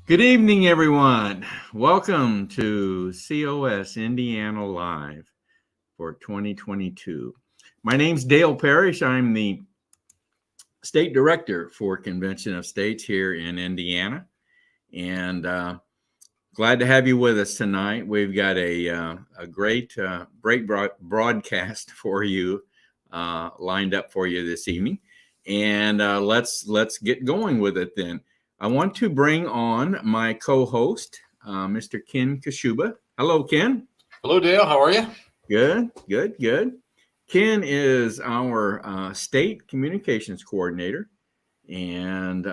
Good evening, everyone. Welcome to COS Indiana Live for 2022. My name's Dale Parrish. I'm the state director for Convention of States here in Indiana, and glad to have you with us tonight. We've got a great broadcast for you lined up for you this evening, and let's get going with it then. I want to bring on my co-host, Mr. Ken Kashuba. Hello, Ken. Hello, Dale. How are you? Good. Ken is our state communications coordinator, and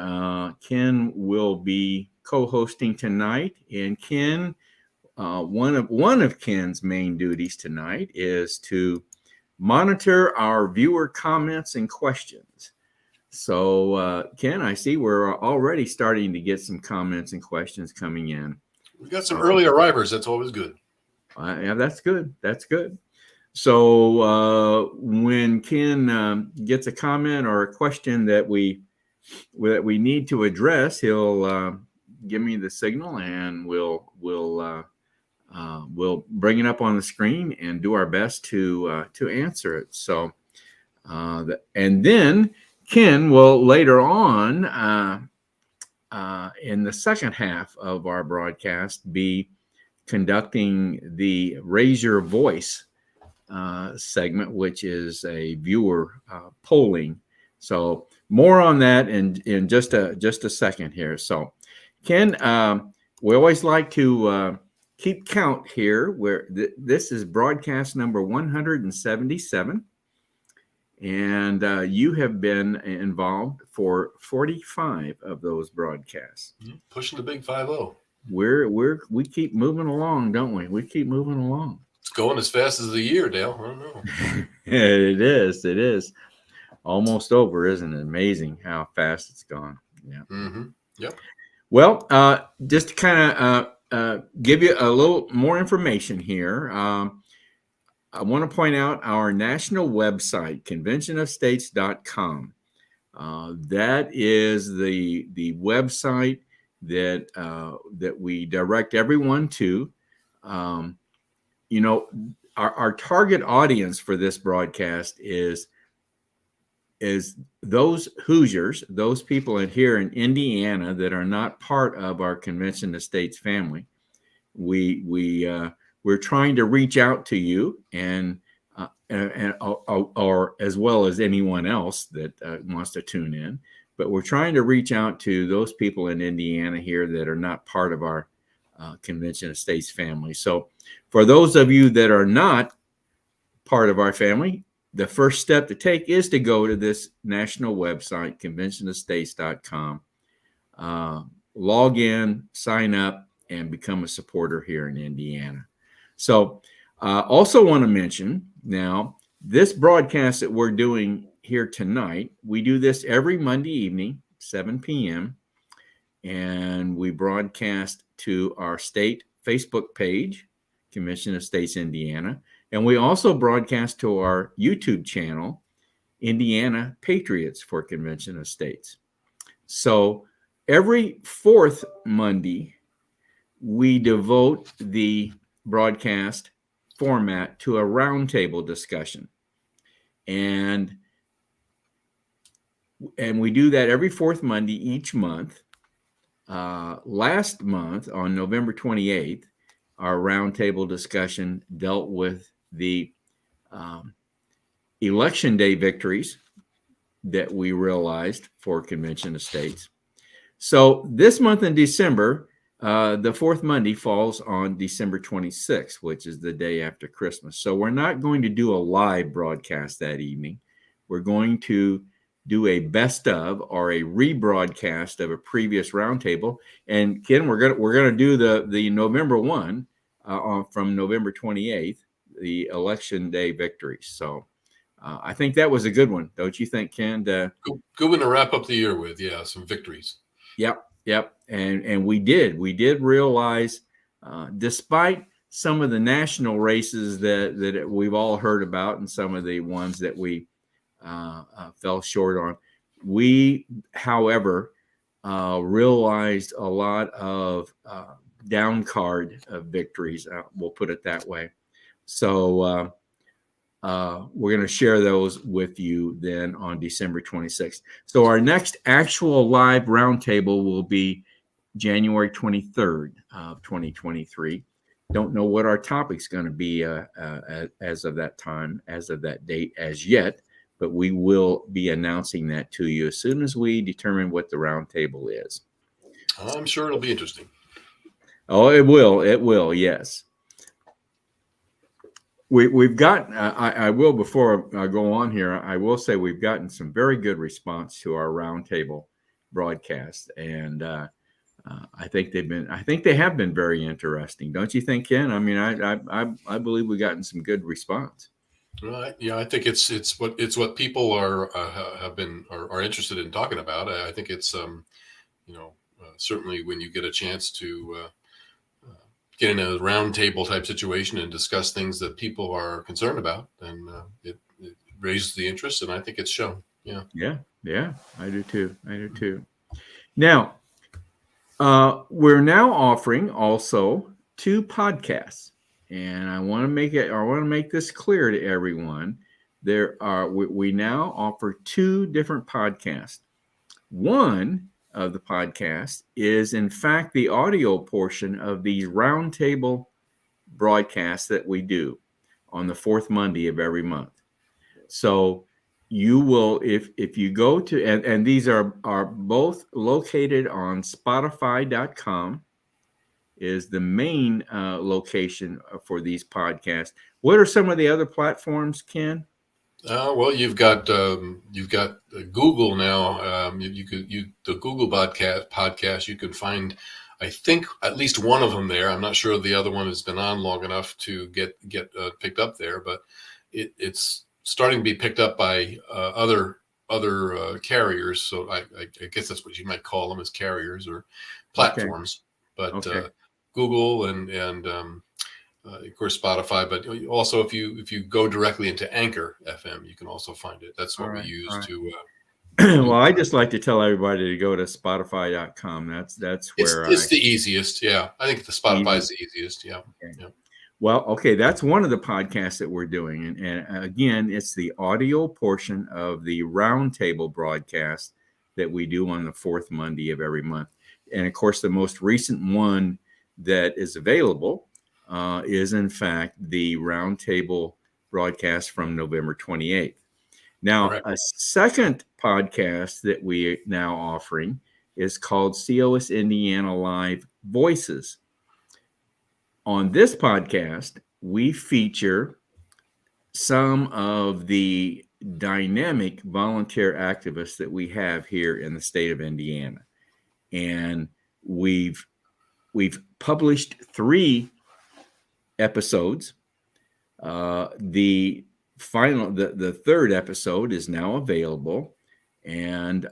Ken will be co-hosting tonight. And Ken, one of Ken's main duties tonight is to monitor our viewer comments and questions. So, Ken, I see we're already starting to get some comments and questions coming in. We've got some early arrivers. That's always good. Yeah, that's good. That's good. So when Ken gets a comment or a question that we need to address, he'll give me the signal, and we'll bring it up on the screen and do our best to answer it. So, and then Ken will later on in the second half of our broadcast be conducting the Raise Your Voice segment, which is a viewer polling. So more on that in just a second here. So Ken, we always like to keep count here, where this is broadcast number 177. And you have been involved for 45 of those broadcasts. Pushing the big 5-0. We keep moving along, don't we? We keep moving along. It's going as fast as the year, Dale. I don't know. It is. Almost over, isn't it? Amazing how fast it's gone. Yeah. Mm-hmm. Yep. Well, just to kind of give you a little more information here. I want to point out our national website, conventionofstates.com. That is the website that we direct everyone to. Our target audience for this broadcast is those Hoosiers, those people here in Indiana that are not part of our Convention of States family. We're trying to reach out to you and or as well as anyone else that wants to tune in. But we're trying to reach out to those people in Indiana here that are not part of our Convention of States family. So for those of you that are not part of our family, the first step to take is to go to this national website, conventionofstates.com, log in, sign up, and become a supporter here in Indiana. So also want to mention now, this broadcast that we're doing here tonight, we do this every Monday evening, 7 p.m., and we broadcast to our state Facebook page, Convention of States Indiana, and we also broadcast to our YouTube channel, Indiana Patriots for Convention of States. So every fourth Monday, we devote the broadcast format to a roundtable discussion, and we do that every fourth Monday each month. Last month on November 28th, our roundtable discussion dealt with the election day victories that we realized for Convention of States. So this month in December, the fourth Monday falls on December 26th, which is the day after Christmas. So we're not going to do a live broadcast that evening. We're going to do a best of or a rebroadcast of a previous roundtable. And Ken, we're gonna do the November one from November 28th, the election day victories. So I think that was a good one, don't you think, Ken? Good one to wrap up the year with. Yeah, some victories. Yep. And we did realize, despite some of the national races that we've all heard about and some of the ones that we fell short on, we, however, realized a lot of down card victories. We'll put it that way. So we're going to share those with you then on December 26th. So our next actual live roundtable will be January 23rd of 2023. Don't know what our topic's going to be as of that time, as of that date as yet, but we will be announcing that to you as soon as we determine what the roundtable is. I'm sure it'll be interesting. Oh, it will. It will. Yes. We've got, I will, before I go on here, I will say we've gotten some very good response to our roundtable broadcast. And I think they have been very interesting. Don't you think, Ken? I mean, I believe we've gotten some good response. Right. Yeah, I think it's what people are interested in talking about. I think it's certainly when you get a chance to get in a roundtable type situation and discuss things that people are concerned about, then it raises the interest, and I think it's shown. Yeah. Yeah, I do too. Now, we're now offering also 2 podcasts, and I want to make this clear to everyone. We now offer 2 different podcasts. One of the podcasts is, in fact, the audio portion of these roundtable broadcasts that we do on the 4th Monday of every month. So you will, if you go to, and these are both located on Spotify.com is the main location for these podcasts. What are some of the other platforms, Ken? Well, you've got Google now. The Google podcast. You can find, I think, at least one of them there. I'm not sure the other one has been on long enough to get picked up there, but it's starting to be picked up by other carriers. So I guess that's what you might call them, as carriers or platforms. Okay. But Google and of course Spotify, but also if you go directly into Anchor FM, you can also find it. That's what we use to. Well, I just like to tell everybody to go to Spotify.com. That's where it's the easiest. Yeah, I think the Spotify is the easiest. Yeah. Okay. Yeah. Well, okay, that's one of the podcasts that we're doing, and again, it's the audio portion of the roundtable broadcast that we do on the 4th Monday of every month. And of course, the most recent one that is available is in fact the roundtable broadcast from November 28th. Now, a second podcast that we are now offering is called COS Indiana Live Voices. On this podcast, we feature some of the dynamic volunteer activists that we have here in the state of Indiana. And we've published 3 episodes. The 3rd episode is now available, and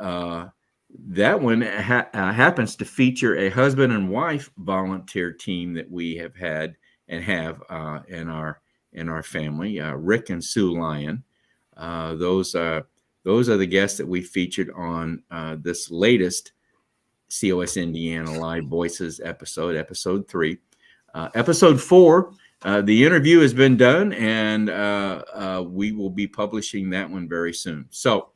that one happens to feature a husband and wife volunteer team that we have had and have in our family, Rick and Sue Lyon. Those are the guests that we featured on this latest COS Indiana Live Voices episode 3. Episode 4, the interview has been done, and we will be publishing that one very soon. So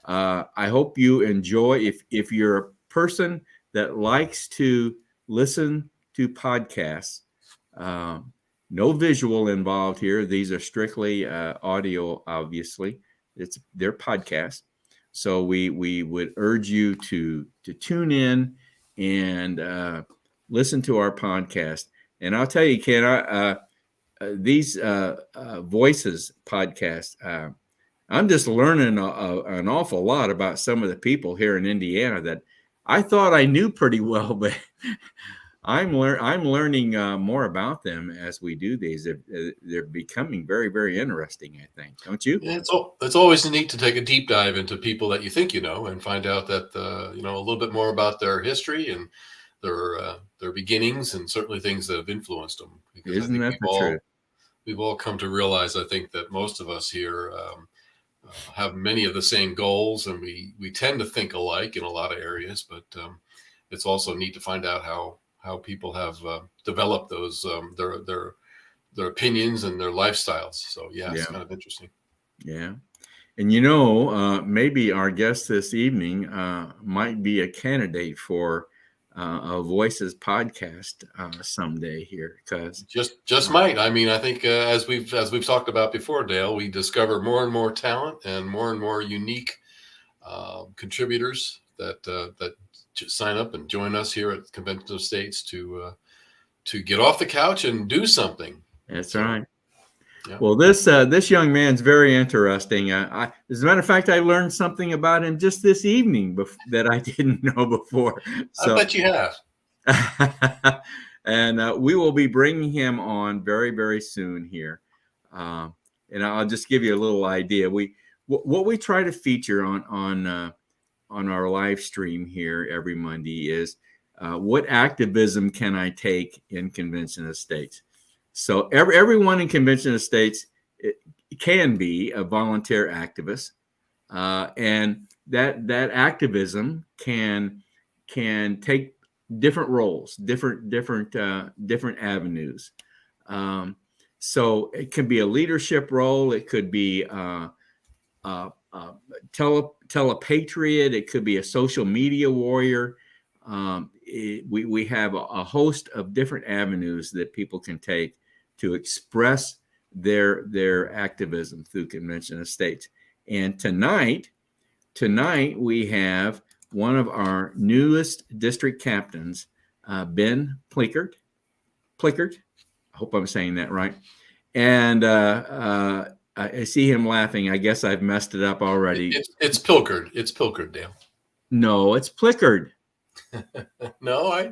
I hope you enjoy. If you're a person that likes to listen to podcasts, no visual involved here. These are strictly audio, obviously. They're podcasts. So we would urge you to tune in and listen to our podcast. And I'll tell you, Ken, these Voices podcast, I'm just learning an awful lot about some of the people here in Indiana that I thought I knew pretty well, but I'm learning more about them as we do these. They're becoming very, very interesting, I think. Don't you? Yeah, it's always neat to take a deep dive into people that you think you know and find out that a little bit more about their history and their beginnings, and certainly things that have influenced them. Because Isn't that the truth? We've all come to realize, I think, that most of us here have many of the same goals, and we tend to think alike in a lot of areas, but it's also neat to find out how people have developed those their opinions and their lifestyles. So yeah, it's kind of interesting. Yeah. And maybe our guest this evening might be a candidate for a Voices podcast someday here, because just might. I mean, I think as we've talked about before, Dale, we discover more and more talent and more unique contributors that sign up and join us here at Convention of States to get off the couch and do something. That's right. Yeah. Well, this young man's very interesting. As a matter of fact, I learned something about him just this evening that I didn't know before. So, I bet you have. And we will be bringing him on very, very soon here. And I'll just give you a little idea. What we try to feature on our live stream here every Monday is what activism can I take in Convention of States. So everyone in Convention of States can be a volunteer activist, and that activism can take different roles, different avenues. So it can be a leadership role. It could be telepatriot. It could be a social media warrior. We have a host of different avenues that people can take to express their activism through Convention of States. And tonight we have one of our newest district captains, Ben Plikerd. I hope I'm saying that right. And I see him laughing. I guess I've messed it up already. It's Plikerd. It's Plikerd, Dale. No, it's Plikerd. No,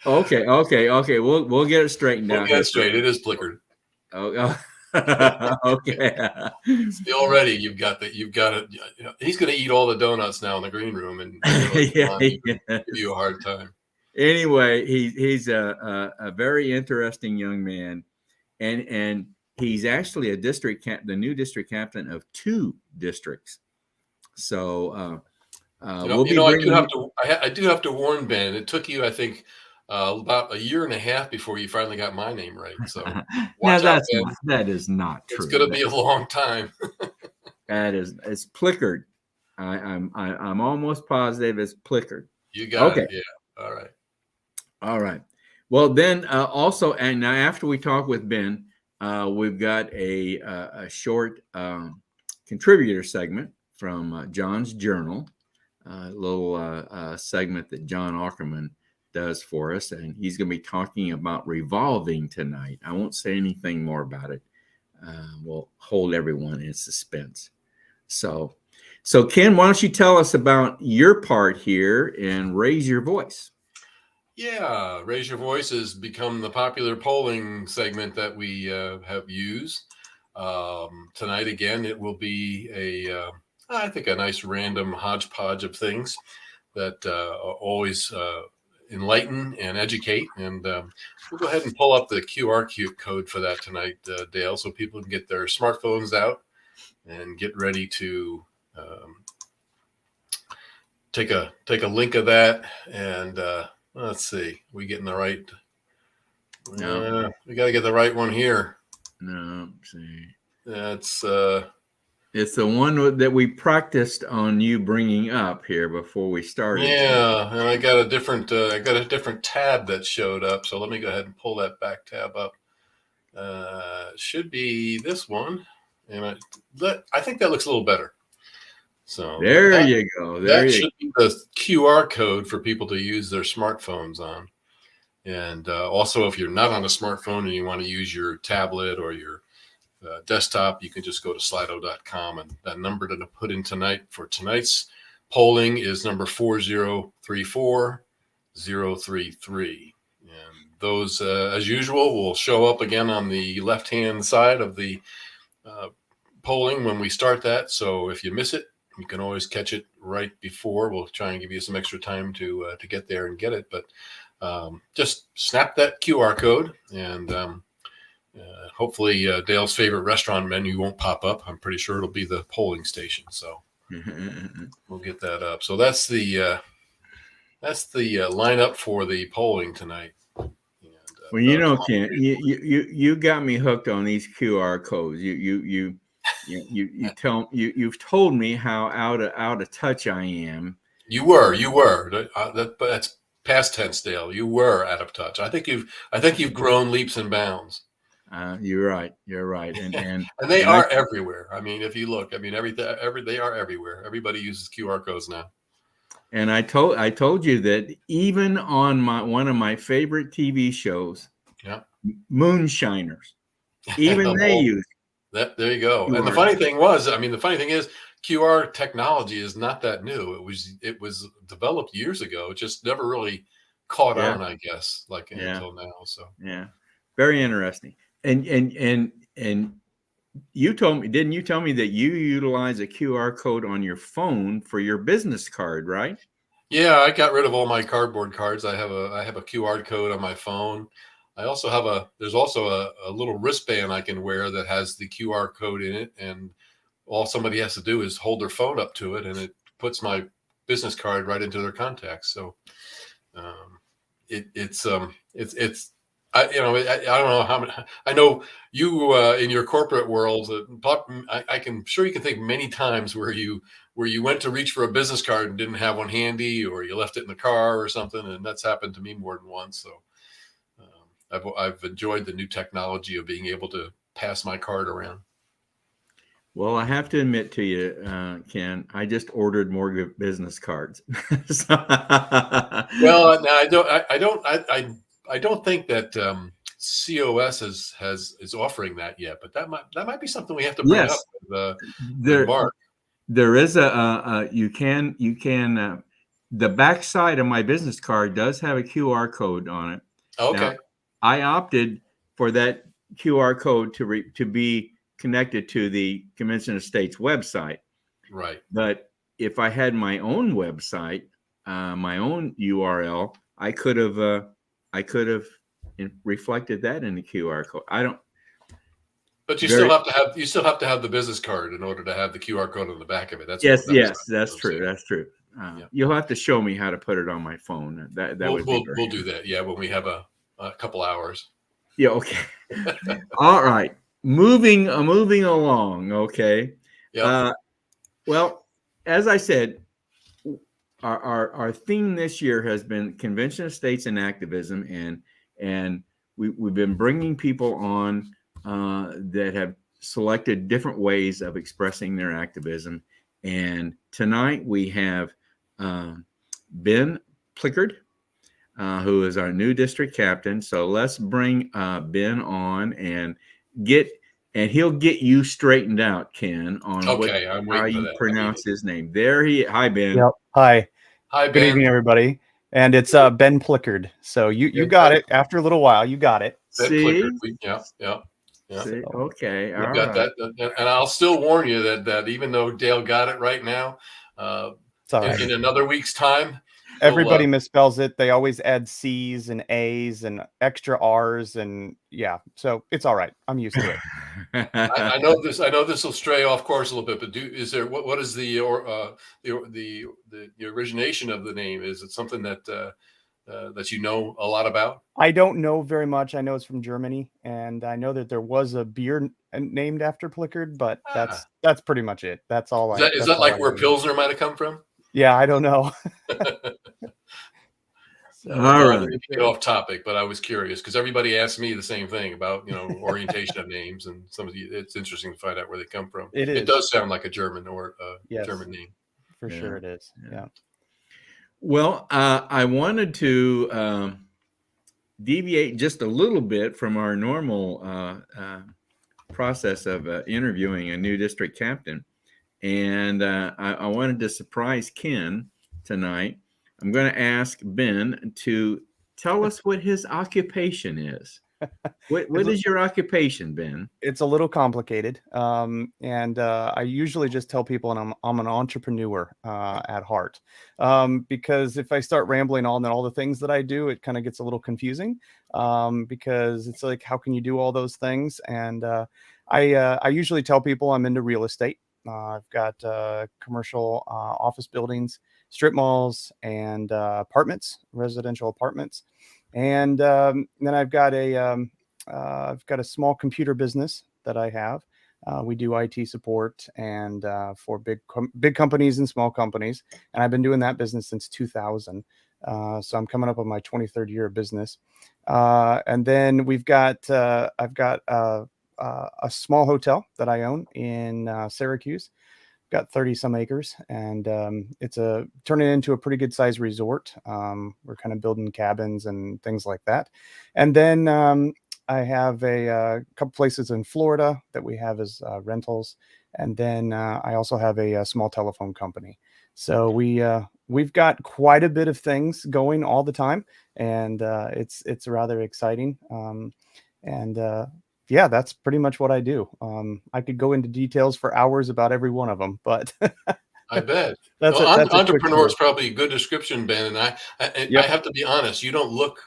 Okay. We'll get it straightened out. We'll get it straight. It is Plikerd. Oh, okay. See, already you've got it. He's going to eat all the donuts now in the green room and give you a hard time. Anyway, he's a very interesting young man, and he's actually the new district captain of 2 districts. So I do have to warn Ben. It took you, I think, about a year and a half before you finally got my name right. So now that is not true. It's going to be a long time. It's Plikerd. I'm almost positive it's Plikerd. You got it. Yeah. All right. Well, then also, and now after we talk with Ben, we've got a short contributor segment from John's Journal, a little segment that John Ackerman does for us, and he's going to be talking about revolving tonight. I won't say anything more about it. We'll hold everyone in suspense. So Ken, why don't you tell us about your part here and Raise Your Voice? Yeah, Raise Your Voice has become the popular polling segment that we have used. Tonight, again, it will be I think a nice random hodgepodge of things that always enlighten and educate. And we'll go ahead and pull up the QR code for that tonight, Dale, so people can get their smartphones out and get ready to take a link of that. And let's see, we getting the right? No, we got to get the right one here. No, see, that's it's the one that we practiced on you bringing up here before we started. Yeah, and I got a different tab that showed up. So let me go ahead and pull that back tab up. Should be this one, and I think that looks a little better. So there you go. That should be the QR code for people to use their smartphones on. And also, if you're not on a smartphone and you want to use your tablet or your desktop, you can just go to slido.com, and that number to put in tonight for tonight's polling is number 4034033. And those, as usual, will show up again on the left-hand side of the polling when we start that. So if you miss it, you can always catch it right before. We'll try and give you some extra time to get there and get it. But just snap that QR code, and hopefully Dale's favorite restaurant menu won't pop up. I'm pretty sure it'll be the polling station. So we'll get that up. So that's the That's the lineup for the polling tonight. And, Well, Ken, you got me hooked on these QR codes. You've told me how out of touch I am. You were. That's past tense, Dale. You were out of touch. I think you've grown leaps and bounds. You're right. You're right. And and they are everywhere. I mean, if you look, I mean, they are everywhere. Everybody uses QR codes now. And I told you that even on one of my favorite TV shows, yeah, Moonshiners, even they use that. There you go. QR. And the funny thing is, QR technology is not that new. It was developed years ago. It just never really caught on, I guess, until now. So yeah, very interesting. And you didn't you tell me that you utilize a QR code on your phone for your business card, right? Yeah, I got rid of all my cardboard cards. I have a QR code on my phone. I also have there's also a little wristband I can wear that has the QR code in it, and all somebody has to do is hold their phone up to it, and it puts my business card right into their contacts. So it's I don't know how many. I know you in your corporate world. I'm sure you can think many times where you went to reach for a business card and didn't have one handy, or you left it in the car or something, and that's happened to me more than once. So I've enjoyed the new technology of being able to pass my card around. Well, I have to admit to you, Ken, I just ordered more business cards. Well, no, I don't think that COS is offering that yet, but that might be something we have to bring up with Mark. There is you can the back side of my business card does have a QR code on it. Okay. Now, I opted for that QR code to be connected to the Convention of States website. Right. But if I had my own website, my own URL, I could have reflected that in the QR code. I don't. But you still have to have the business card in order to have the QR code on the back of it. That's yes, that's true. That's true. You'll have to show me how to put it on my phone. We'll do that. Yeah, when we have a couple hours. Yeah. Okay. All right. Moving along. Okay. Yeah. Well, as I said, our theme this year has been Convention of States and activism, and we've been bringing people on that have selected different ways of expressing their activism. And tonight we have Ben Plikerd, who is our new district captain. So let's bring Ben on and he'll get you straightened out, Ken, on how you pronounce his name. Hi, Ben. Yep. Hi. Hi, Ben. Good evening, everybody. And it's Ben Plikerd. So you got it. After a little while, you got it. Ben Plikerd. Yeah. See? Okay. All right. That. And I'll still warn you that even though Dale got it right now, in another week's time, everybody misspells it. They always add C's and A's and extra R's, and yeah, so it's all right. I'm used to it. I know this will stray off course a little bit, but what is the origination of the name? Is it something that you know a lot about? I don't know very much. I know it's from Germany, and I know that there was a beer named after Plikerd, but that's pretty much it. That's all. Is that like where Pilsner might have come from? Yeah, I don't know. All right. Get off topic, but I was curious because everybody asked me the same thing about orientation of names, and it's interesting to find out where they come from. It does sound like a German German name. For sure, it is. Yeah. Well, I wanted to deviate just a little bit from our normal process of interviewing a new district captain. And I wanted to surprise Ken tonight. I'm going to ask Ben to tell us what his occupation is. What is your occupation, Ben? It's a little complicated. And I usually just tell people I'm an entrepreneur at heart. Because if I start rambling on all the things that I do, it kind of gets a little confusing. Because it's like, how can you do all those things? And I usually tell people I'm into real estate. I've got commercial office buildings strip malls and apartments, residential apartments. And then I've got a small computer business that I have. We do IT support and for big companies and small companies, and I've been doing that business since 2000. So I'm coming up on my 23rd year of business. And then I've got a small hotel that I own in Syracuse. Got 30 some acres, and it's turning into a pretty good sized resort. We're kind of building cabins and things like that. And then I have a couple places in Florida that we have as rentals. And then I also have a small telephone company. So we've got quite a bit of things going all the time, and it's rather exciting. And yeah, that's pretty much what I do. I could go into details for hours about every one of them, but I bet. that's Well, a quick entrepreneur is summary. probably a good description, Ben. And I Yep. have to be honest, you don't look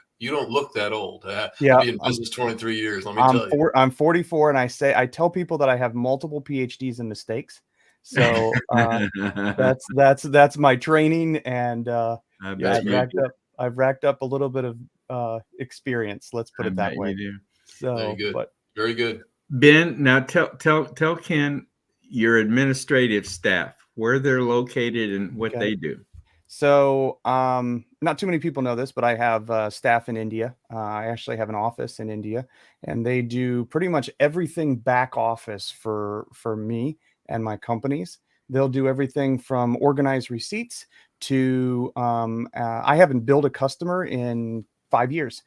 that old. I've Yeah, been in business 23 years. Let me tell you. I'm 44, and I tell people that I have multiple PhDs in mistakes. So that's my training, and I yeah, bet you do. I've racked up a little bit of experience. Let's put I it that bet way. you do. Very So, good. but Very good. Ben, now tell Ken your administrative staff where they're located and what okay. they do. So, not too many people know this, but I have staff in India. I actually have an office in India, and they do pretty much everything back office for me and my companies. They'll do everything from organize receipts to I haven't billed a customer in 5 years.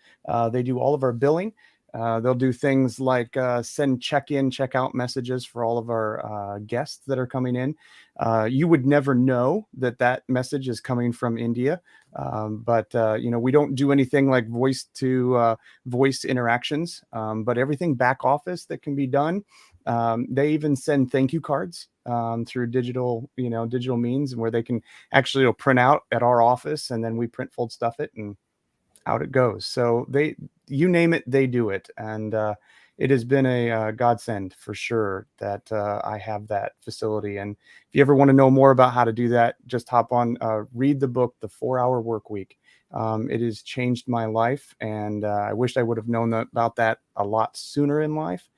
They do all of our billing. They'll do things like send check-in, check-out messages for all of our guests that are coming in. You would never know that message is coming from India, but we don't do anything like voice to voice interactions, but everything back office that can be done. They even send thank you cards through digital means, where they can actually print out at our office, and then we print, fold, stuff it, and out it goes. So you name it, they do it. And it has been a godsend for sure that I have that facility. And if you ever want to know more about how to do that, just hop on, read the book, The 4-Hour Work Week. It has changed my life, and I wish I would have known about that a lot sooner in life.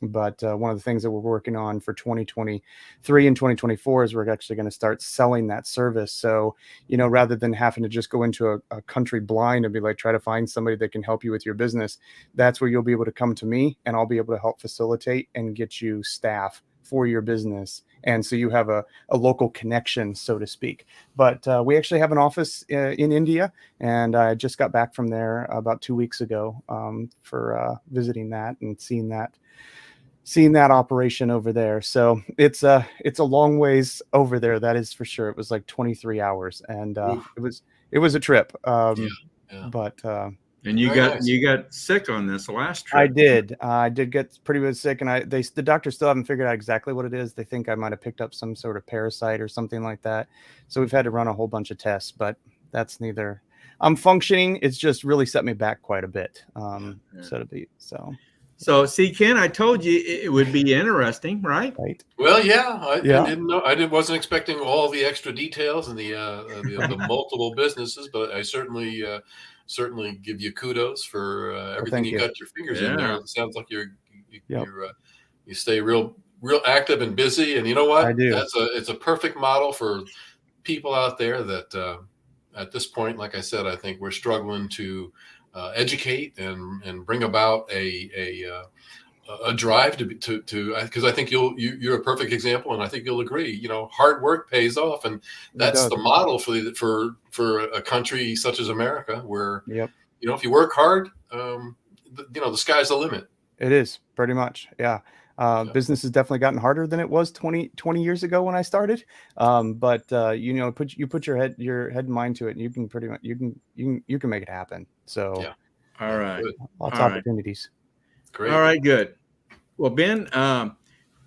But one of the things that we're working on for 2023 and 2024 is we're actually going to start selling that service. So, rather than having to just go into a country blind and be like, try to find somebody that can help you with your business, that's where you'll be able to come to me, and I'll be able to help facilitate and get you staff for your business. And so you have a local connection, so to speak. But we actually have an office in India, and I just got back from there about 2 weeks ago for visiting that and seeing that operation over there. So it's a long ways over there, that is for sure. It was like 23 hours, and it was a trip. Yeah. But and you got sick on this last trip. I did get pretty much sick, and the doctors still haven't figured out exactly what it is. They think I might have picked up some sort of parasite or something like that. So we've had to run a whole bunch of tests, but that's neither. I'm functioning. It's just really set me back quite a bit. So to be So see, Ken, I told you it would be interesting, right? Right. Well, yeah, I didn't know. Wasn't expecting all the extra details and the multiple businesses, but I certainly give you kudos for everything you got your fingers in there. It sounds like you stay real active and busy, and you know what? I do. It's a perfect model for people out there that at this point, like I said, I think we're struggling to educate and bring about a drive to because I think you're a perfect example, and I think you'll agree. Hard work pays off, and that's the model for a country such as America, where if you work hard, the sky's the limit. It is pretty much, yeah. Business has definitely gotten harder than it was 20 years ago when I started. But put your head and mind to it, and you can pretty much you can make it happen. So all right, lots of opportunities. Great. All right, good. Well, Ben,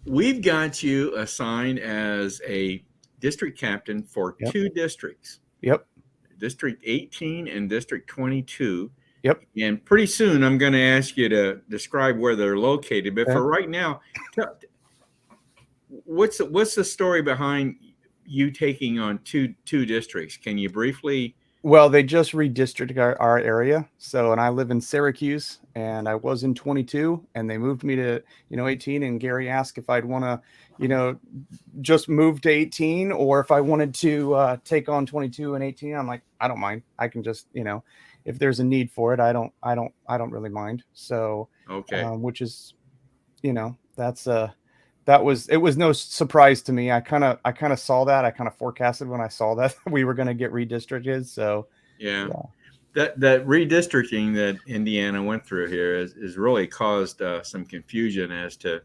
we've got you assigned as a district captain for 2 districts. Yep. District 18 and District 22. Yep. And pretty soon I'm going to ask you to describe where they're located. But for right now, what's the story behind you taking on two districts. Can you briefly? Well, they just redistricted our area. So, and I live in Syracuse, and I was in 22, and they moved me to, 18. And Gary asked if I'd want to, just move to 18, or if I wanted to take on 22 and 18. I'm like, I don't mind. I can just, if there's a need for it, I don't really mind. So, Okay. which is, that's it was no surprise to me. I kind of saw that. I kind of forecasted when I saw that we were going to get redistricted. So yeah. That redistricting that Indiana went through here is really caused some confusion as to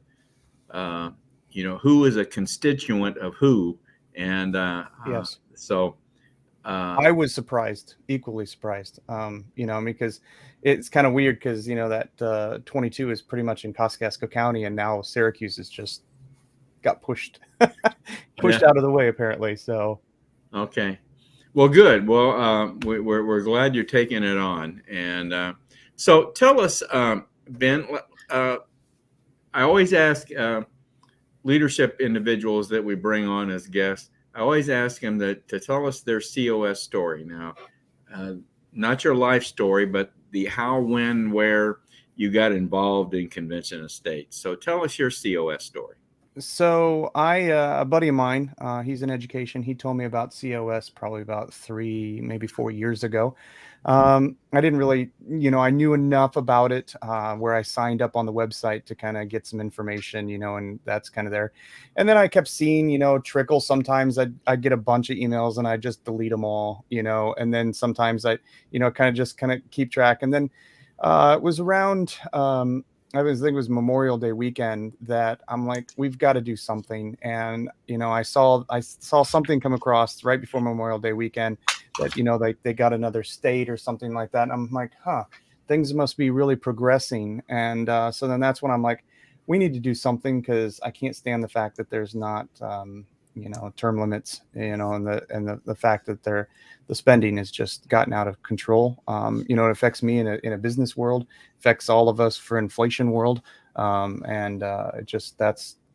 who is a constituent of who, and yes. So I was equally surprised, because it's kind of weird because that 22 is pretty much in Kosciuszko County, and now Syracuse is just got pushed out of the way, apparently. So okay, well, good. Well, we're glad you're taking it on. And so tell us, Ben, I always ask leadership individuals that we bring on as guests, I always ask them to tell us their COS story. Now, not your life story, but the how, when, where you got involved in Convention of States. So tell us your COS story. So a buddy of mine, he's in education. He told me about COS probably about 3, maybe 4 years ago. I didn't really, I knew enough about it where I signed up on the website to kind of get some information, and that's kind of there. And then I kept seeing, trickle. Sometimes I'd get a bunch of emails and I just delete them all, and then sometimes I, kind of keep track. And then it was around, I think it was Memorial Day weekend that I'm like, we've got to do something. And, I saw something come across right before Memorial Day weekend that, they got another state or something like that. And I'm like, things must be really progressing. And so then that's when I'm like, we need to do something, because I can't stand the fact that there's not, term limits, and the fact that the spending has just gotten out of control. It affects me in a business world, affects all of us for inflation world.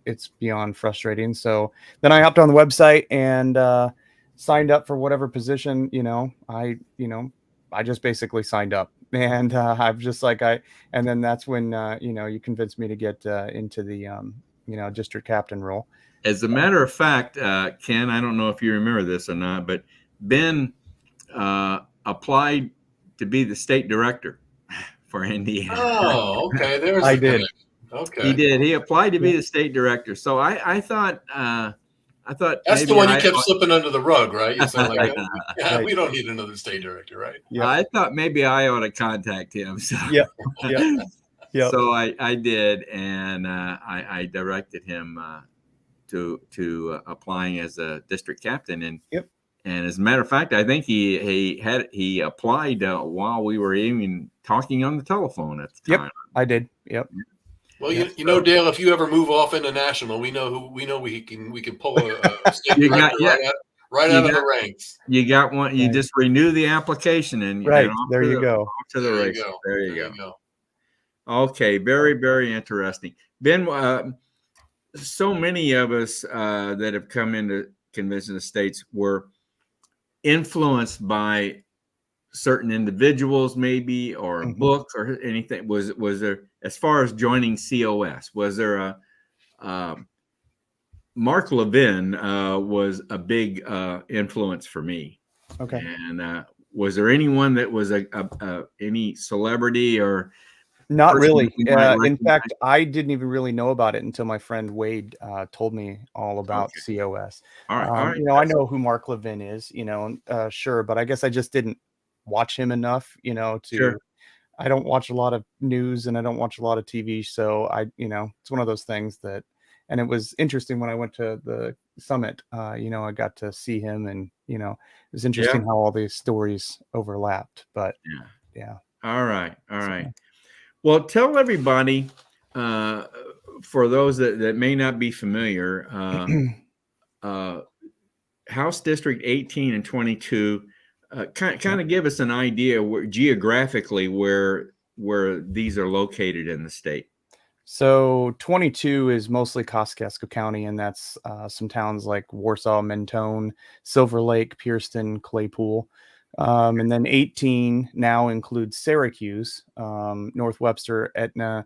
It's beyond frustrating. So then I hopped on the website and signed up for whatever position, I just basically signed up, and I've just like, and then that's when, you convinced me to get into the, district captain role. As a matter of fact, Ken, I don't know if you remember this or not, but Ben applied to be the state director for Indiana. Oh, okay. There's I did. Connection. Okay. He did. He applied to be the state director. So I thought that's the one you kept slipping under the rug, right? You said like, right. We don't need another state director, right? Yeah. I thought maybe I ought to contact him. So yeah. So I did, and I directed him to applying as a district captain. And and as a matter of fact, I think he applied while we were even talking on the telephone at the time. Yep, I did. Yep. Well, Dale, if you ever move off into national, we know we can pull a state director right out of the ranks. You got one. You just renew the application and there you go. To the race. There you go. Okay, very, very interesting. Ben, so many of us that have come into Convention of States were influenced by certain individuals, maybe, or books or anything. Was there, as far as joining COS, was there Mark Levin was a big influence for me. Okay. And was there anyone that was any celebrity or? Not really. In fact, I didn't even really know about it until my friend Wade told me all about COS. All right. I know who Mark Levin is, sure, but I guess I just didn't watch him enough, Sure. I don't watch a lot of news and I don't watch a lot of TV. So it's one of those things that, and it was interesting when I went to the summit, I got to see him, and, it was interesting how all these stories overlapped, but yeah. All right. Well, tell everybody, for those that may not be familiar, House District 18 and 22, kind of give us an idea geographically where these are located in the state. So 22 is mostly Kosciuszko County, and that's some towns like Warsaw, Mentone, Silver Lake, Pierceton, Claypool. And then 18 now includes Syracuse, North Webster, Etna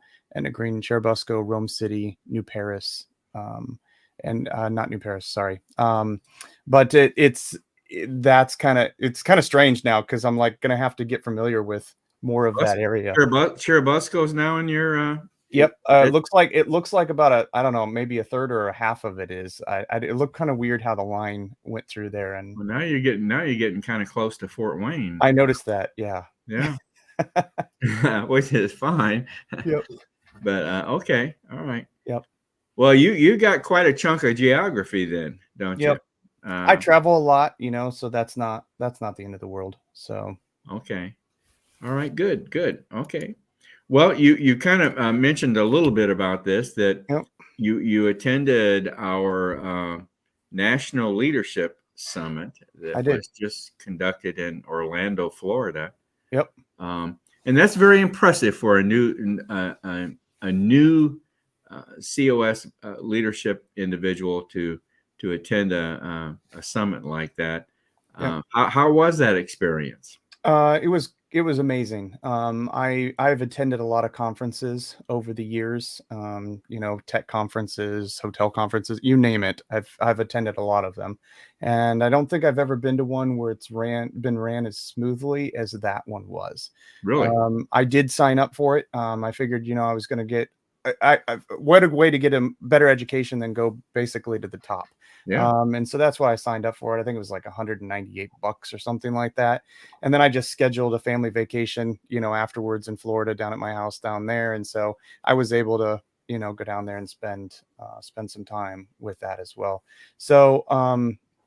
Green, Cherubusco, Rome City, New Paris, and not New Paris, sorry. But that's it's kind of strange now because I'm like gonna have to get familiar with more of that area. Cherubusco's now in your. Yep. It looks like about I don't know, maybe a third or a half of it is. It looked kind of weird how the line went through there, and Well, now you're getting kind of close to Fort Wayne. I noticed that. Yeah. Yeah. Which is fine. Yep. But okay, all right. Yep. Well, you got quite a chunk of geography then, don't Yep. you? I travel a lot, so that's not the end of the world. So okay. All right, good. Okay. Well, you kind of mentioned a little bit about this, that Yep. you attended our National Leadership Summit that was just conducted in Orlando, Florida. Yep. And that's very impressive for a new COS leadership individual to attend a summit like that. Yep. How was that experience? It was amazing. I've attended a lot of conferences over the years. Tech conferences, hotel conferences, you name it. I've attended a lot of them, and I don't think I've ever been to one where it's been ran as smoothly as that one was. Really? I did sign up for it. I figured, I was going to get. What a way to get a better education than go basically to the top. Yeah. And so that's why I signed up for it. I think it was like $198 or something like that. And then I just scheduled a family vacation, afterwards in Florida down at my house down there. And so I was able to, go down there and spend some time with that as well. So,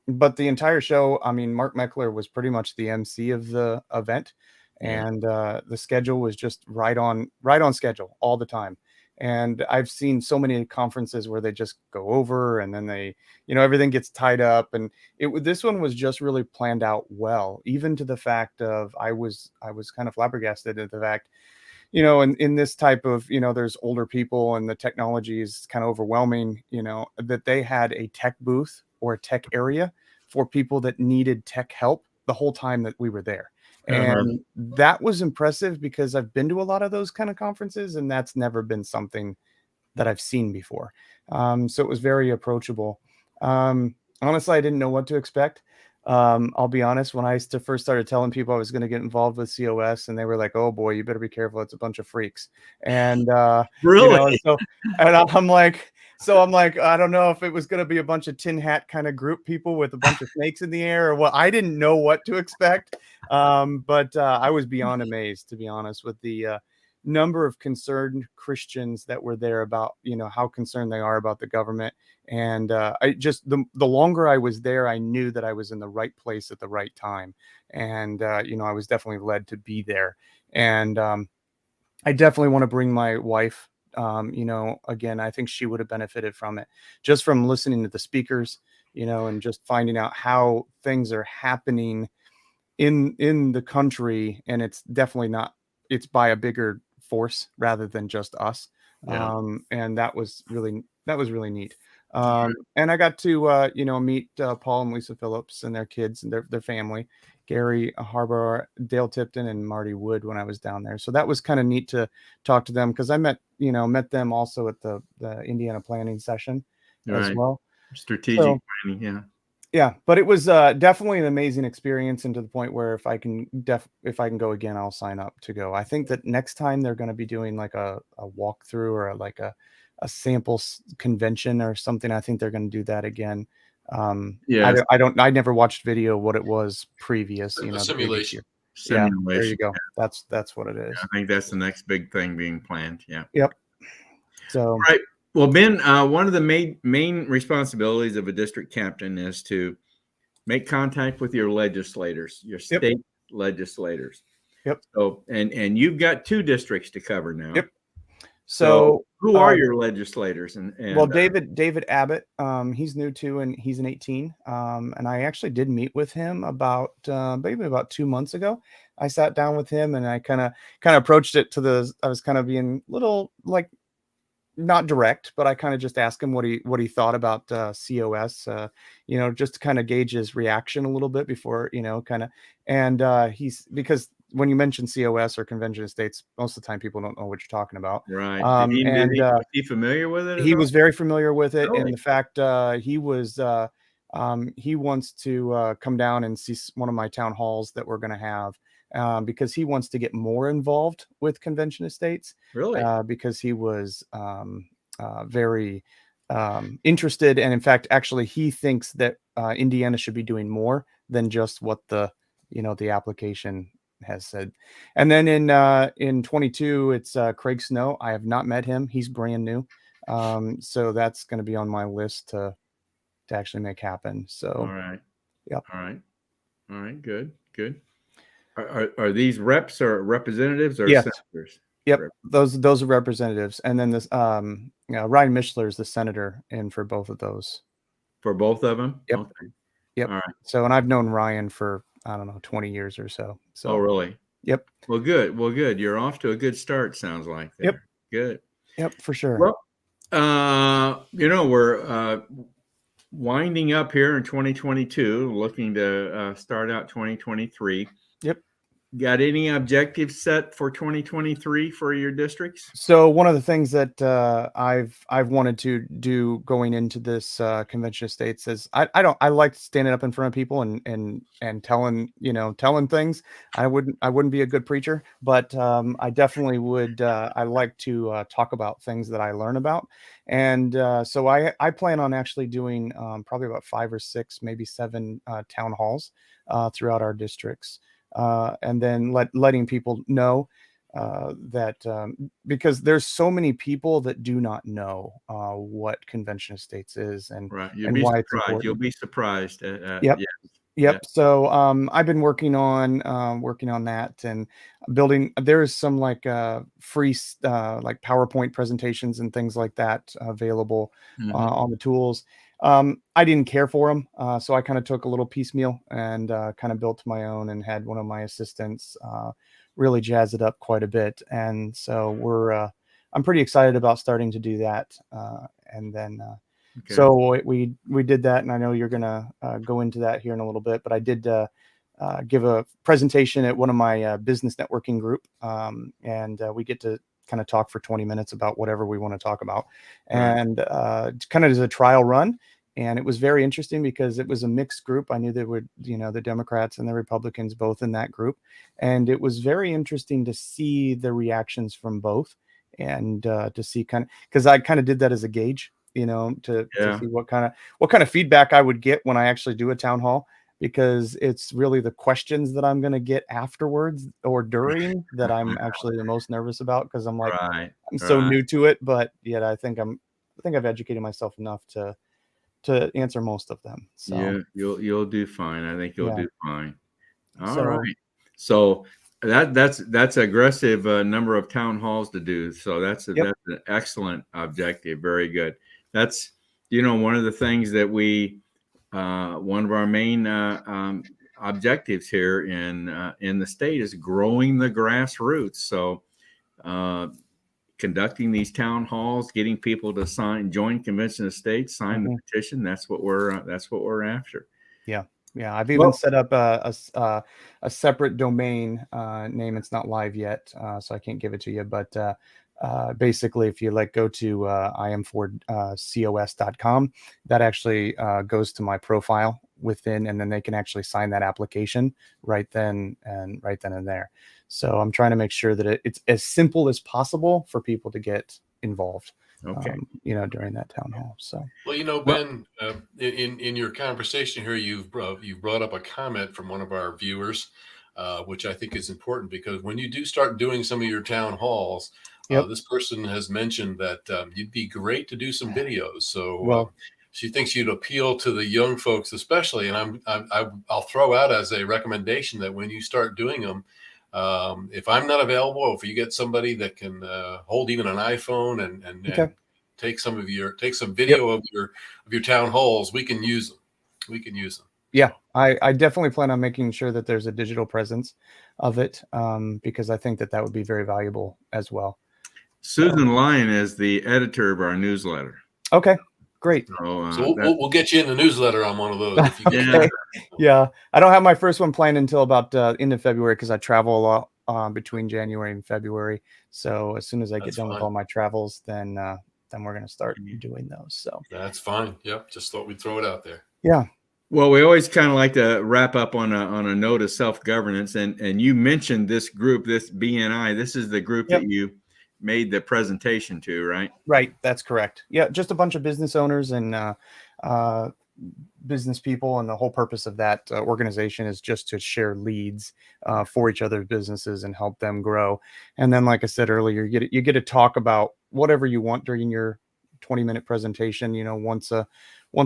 but the entire show, I mean, Mark Meckler was pretty much the MC of the event, and the schedule was just right on schedule all the time. And I've seen so many conferences where they just go over and then they, everything gets tied up. And this one was just really planned out well, even to the fact of I was kind of flabbergasted at the fact, in this type of, there's older people and the technology is kind of overwhelming, that they had a tech booth or a tech area for people that needed tech help the whole time that we were there. And that was impressive because I've been to a lot of those kind of conferences and that's never been something that I've seen before. So it was very approachable. Honestly, I didn't know what to expect. I'll be honest, when I first started telling people I was going to get involved with COS, and they were like, "Oh boy, you better be careful. It's a bunch of freaks." And really, I'm like, I don't know if it was going to be a bunch of tin hat kind of group people with a bunch of snakes in the air or what. I didn't know what to expect. But I was beyond amazed, to be honest, with the number of concerned Christians that were there about, how concerned they are about the government. And I just, the longer I was there, I knew that I was in the right place at the right time. And, I was definitely led to be there. And I definitely want to bring my wife. Again, I think she would have benefited from it, just from listening to the speakers, and just finding out how things are happening in the country. And it's definitely not, it's by a bigger force rather than just us. And that was really neat. And I got to meet Paul and Lisa Phillips and their kids and their family, Gary Harbor, Dale Tipton, and Marty Wood, when I was down there. So that was kind of neat to talk to them, because I met them also at the Indiana planning session as well. Strategic planning, yeah, but it was definitely an amazing experience, and to the point where if I can go again, I'll sign up to go. I think that next time they're going to be doing like a walkthrough or like a sample convention or something. I think they're going to do that again. I never watched video what it was previous. The simulation. Yeah, there you go. Yeah. That's what it is. I think that's the next big thing being planned. Yeah. Yep. So. All right. Well, Ben, one of the main responsibilities of a district captain is to make contact with your legislators, your state legislators. Yep. So, and you've got 2 districts to cover now. Yep. So who are your legislators? Well, David Abbott, he's new too, and he's an 18. And I actually did meet with him maybe about 2 months ago. I sat down with him and I kind of approached it I was kind of being little like not direct, but I kind of just asked him what he thought about COS, just to kind of gauge his reaction a little bit before, kind of. And because when you mention COS or convention of states, most of the time people don't know what you're talking about. Right. And Was he familiar with it at he all? was very familiar with it, Really? and the fact he wants to come down and see one of my town halls that we're going to have, because he wants to get more involved with convention estates. Really? Because he was very interested, and in fact, actually, he thinks that Indiana should be doing more than just what the application has said. And then in 22, it's Craig Snow. I have not met him. He's brand new. So that's going to be on my list to actually make happen. So, All right. yep. All right. Good. Are these reps or representatives or Yes. senators? Yep. Those are representatives. And then this Ryan Mishler is the senator in for both of those. For both of them? Yep. Okay. Yep. All right. So, and I've known Ryan for, I don't know, 20 years or so. So. Oh, really? Yep. Well, good. You're off to a good start, sounds like. There. Yep. Good. Yep, for sure. Well, we're winding up here in 2022, looking to start out 2023. Yep. Got any objectives set for 2023 for your districts? So one of the things that I've wanted to do going into this convention of states is I like standing up in front of people and telling things. I wouldn't be a good preacher, but I definitely would. I like to talk about things that I learn about, and so I plan on actually doing probably about 5 or 6, maybe 7 town halls throughout our districts. And then letting people know that because there's so many people that do not know what convention of states is and Right. and why it's important. You'll be surprised. Yep. Yeah. Yep. So I've been working on that and building. There is some free like PowerPoint presentations and things like that available on the tools. I didn't care for them, so I kind of took a little piecemeal and kind of built my own and had one of my assistants really jazz it up quite a bit. And so I'm pretty excited about starting to do that. And then. Okay. So we did that, and I know you're gonna go into that here in a little bit. But I did give a presentation at one of my business networking group, and we get to kind of talk for 20 minutes about whatever we want to talk about, and kind of as a trial run. And it was very interesting because it was a mixed group. I knew there were the Democrats and the Republicans both in that group, and it was very interesting to see the reactions from both, and to see because I kind of did that as a gauge. To see what kind of feedback I would get when I actually do a town hall, because it's really the questions that I'm going to get afterwards or during that I'm actually the most nervous about, because I'm like, I'm so new to it, but yet I think I've educated myself enough to answer most of them. So yeah, you'll do fine. I think you'll do fine. All right. So that's aggressive number of town halls to do. So that's an excellent objective. Very good. That's one of the things that we one of our main objectives here in the state is growing the grassroots. So conducting these town halls, getting people to join convention of states, sign the petition. That's what we're after. Yeah. I've even set up a separate domain name. It's not live yet, so I can't give it to you. But basically, if you go to imfordcos.com, that actually goes to my profile within, and then they can actually sign that application right then and there. So I'm trying to make sure that it's as simple as possible for people to get involved. Okay. During that town hall. So, well, Ben, in your conversation here, you've brought up a comment from one of our viewers, which I think is important, because when you do start doing some of your town halls, this person has mentioned that you'd be great to do some videos. So she thinks you'd appeal to the young folks, especially. And I'll throw out as a recommendation that when you start doing them, if I'm not available, if you get somebody that can hold even an iPhone and take some video of your town halls, we can use them. Yeah, I definitely plan on making sure that there's a digital presence of it, because I think that would be very valuable as well. Susan Lyon is the editor of our newsletter. Okay, great. So we'll get you in the newsletter on one of those. If you Okay. Yeah, I don't have my first one planned until about end of February because I travel a lot between January and February. So as soon as I get done with all my travels, then we're going to start doing those. So that's fine. Yep, just thought we'd throw it out there. Yeah. Well, we always kind of like to wrap up on a note of self-governance, and you mentioned this group, this BNI. This is the group that you made the presentation to, right? Right, that's correct. Yeah, just a bunch of business owners and business people, and the whole purpose of that organization is just to share leads for each other's businesses and help them grow. And then, like I said earlier, you get to talk about whatever you want during your 20-minute presentation. Once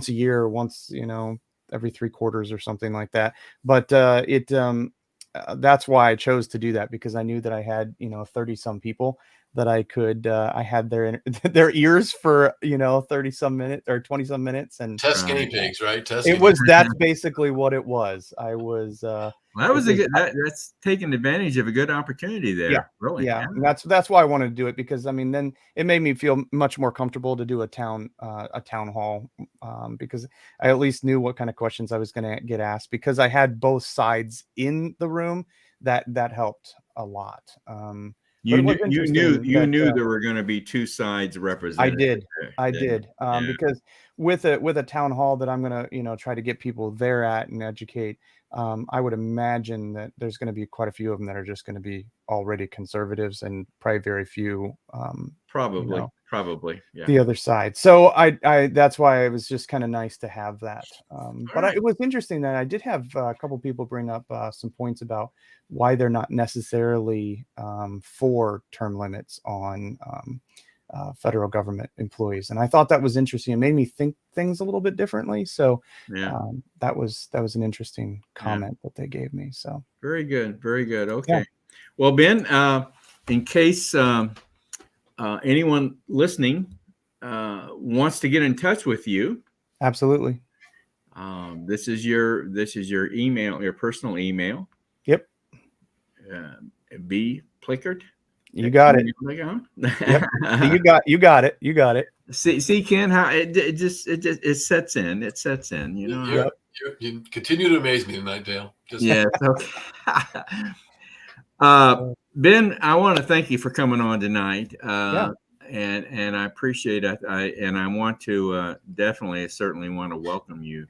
a year, or once every 3 quarters or something like that. But that's why I chose to do that, because I knew that I had 30 some people that I could I had their ears for 30 some minutes or 20 some minutes, and test guinea pigs, right? That's basically what it was. I was that's taking advantage of a good opportunity there. Yeah, really. Yeah. And that's why I wanted to do it, because then it made me feel much more comfortable to do a town hall, because I at least knew what kind of questions I was going to get asked, because I had both sides in the room. That helped a lot. You knew there were going to be 2 sides represented. I did. Because with a town hall that I'm going to try to get people there at and educate, I would imagine that there's going to be quite a few of them that are just going to be already conservatives, and probably very few probably the other side. So I that's why it was just kind of nice to have that. It was interesting that I did have a couple people bring up some points about why they're not necessarily for term limits on federal government employees, and I thought that was interesting. It made me think things a little bit differently. So that was an interesting comment that they gave me. So very good. Okay. Well, Ben, in case anyone listening wants to get in touch with you, absolutely. This is your email, your personal email. Yep. B Plikerd. You got it. Yep. You got it. See, Ken, how it sets in. It sets in. You continue to amaze me tonight, Dale. Yes. Okay. Ben, I want to thank you for coming on tonight. And I appreciate it. I want to certainly want to welcome you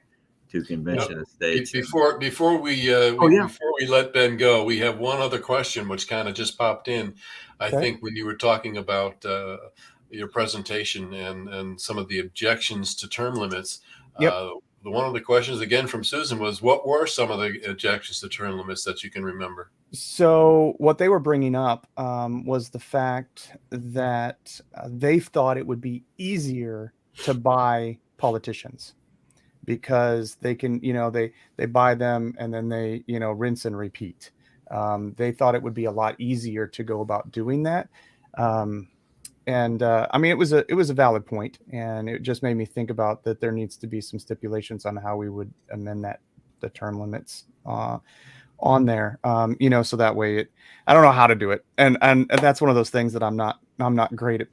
to Convention Estates. Before we let Ben go, we have one other question which kind of just popped in. I think when you were talking about your presentation and some of the objections to term limits, one of the questions again from Susan was, what were some of the objections to term limits that you can remember? So what they were bringing up was the fact that they thought it would be easier to buy politicians, because they can, they buy them and then they, rinse and repeat. They thought it would be a lot easier to go about doing that. I mean, it was a valid point, and it just made me think about that there needs to be some stipulations on how we would amend the term limits on there, so that way I don't know how to do it. And that's one of those things that I'm not great at,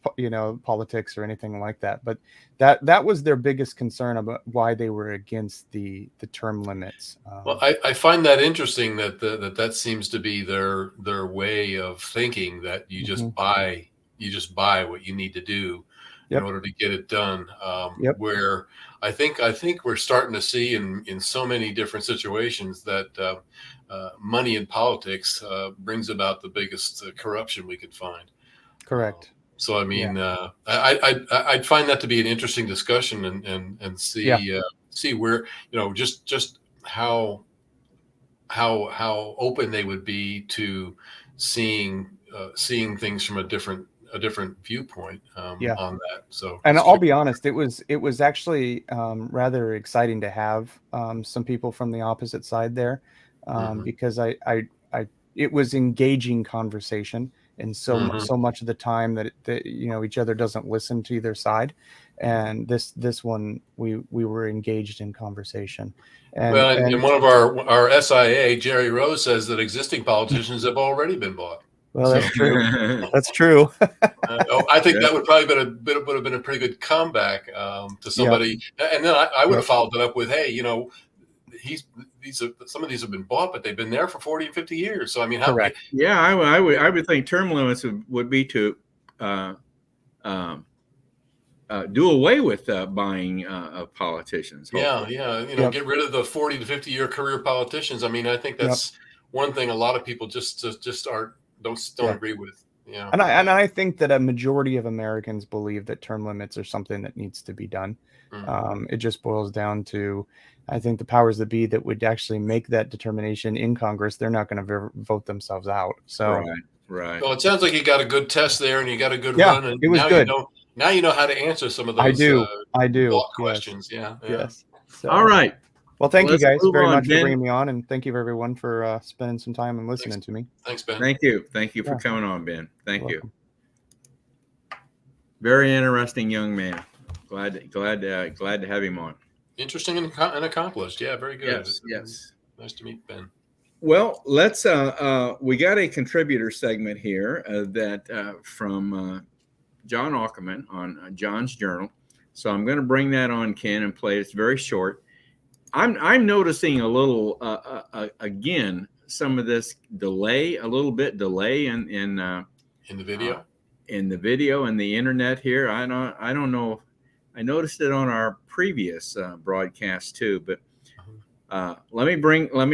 politics or anything like that. But that was their biggest concern about why they were against the term limits. Well, I find that interesting that seems to be their way of thinking, that you just buy what you need to do in order to get it done. Where I think we're starting to see in so many different situations that money in politics brings about the biggest corruption we could find. Correct. So I mean, I'd find that to be an interesting discussion, and see where just how open they would be to seeing things from a different viewpoint on that. So, and I'll be honest, it was actually rather exciting to have some people from the opposite side there, because it was engaging conversation, and so much of the time that each other doesn't listen to either side, and this one we were engaged in conversation. And one of our SIA, Jerry Rose, says that existing politicians have already been bought. Well, that's true. That's true. I think that would probably would have been a pretty good comeback to somebody. And then I would have followed it up with, hey, some of these have been bought, but they've been there for 40 and 50 years. So I mean, Correct. Yeah, I would think term limits would be to do away with buying of politicians. Hopefully. Yeah. Get rid of the 40 to 50-year career politicians. I mean, I think that's one thing a lot of people just don't agree with. Yeah. And I think that a majority of Americans believe that term limits are something that needs to be done. It just boils down to, I think the powers that be that would actually make that determination in Congress, they're not going to vote themselves out. So right. Well, it sounds like you got a good test there, and you got a good run, and it was good. Now you know how to answer some of those. I do. Questions. Yeah. Yes. So, all right. Well, thank you guys very much for bringing me on, and thank you everyone for spending some time and listening to me. Thanks, Ben. Thank you for coming on, Ben. Thank you. Very interesting young man. Glad to have him on. Interesting and accomplished. Yeah, very good. Yes. Nice to meet Ben. Well, let's. We got a contributor segment here that from John Ackerman on John's Journal. So I'm going to bring that on, Ken, and play. It's very short. I'm noticing a little again some of this delay, a little bit delay in the video, and the internet here. I don't know. I noticed it on our previous broadcast too, but let me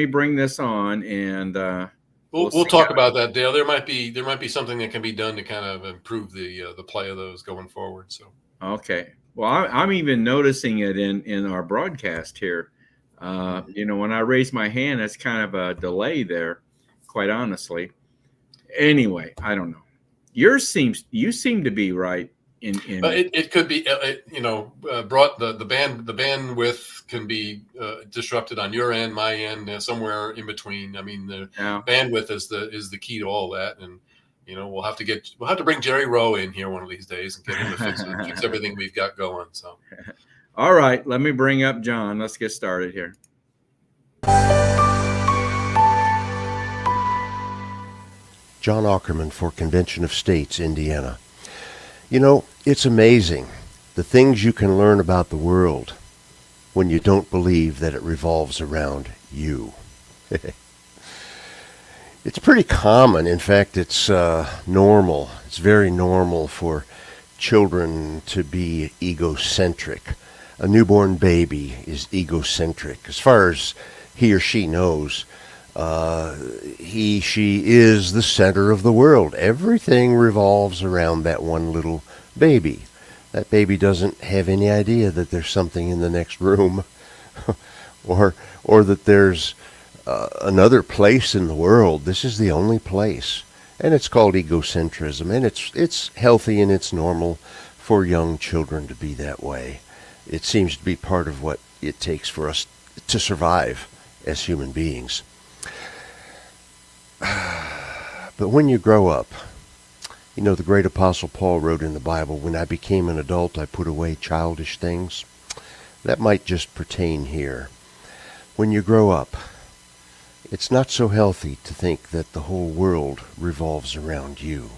bring this on, and we'll talk about that, Dale. There might be something that can be done to kind of improve the play of those going forward. So okay. Well, I'm even noticing it in our broadcast here. When I raise my hand, it's kind of a delay there, quite honestly. Anyway, I don't know. You seem to be right. It could be, brought the bandwidth can be disrupted on your end, my end, somewhere in between. I mean, the bandwidth is the key to all that, and we'll have to bring Jerry Rowe in here one of these days and get him to fix everything we've got going. So, all right, let me bring up John. Let's get started here. John Ackerman for Convention of States, Indiana. It's amazing the things you can learn about the world when you don't believe that it revolves around you. It's pretty common. In fact, it's normal. It's very normal for children to be egocentric. A newborn baby is egocentric. As far as he or she knows, she is the center of the world. Everything revolves around that one little baby. That baby doesn't have any idea that there's something in the next room or that there's another place in the world. This is the only place. And it's called egocentrism. And it's healthy and it's normal for young children to be that way. It seems to be part of what it takes for us to survive as human beings. But when you grow up, the great Apostle Paul wrote in the Bible, "When I became an adult, I put away childish things." That might just pertain here. When you grow up, it's not so healthy to think that the whole world revolves around you.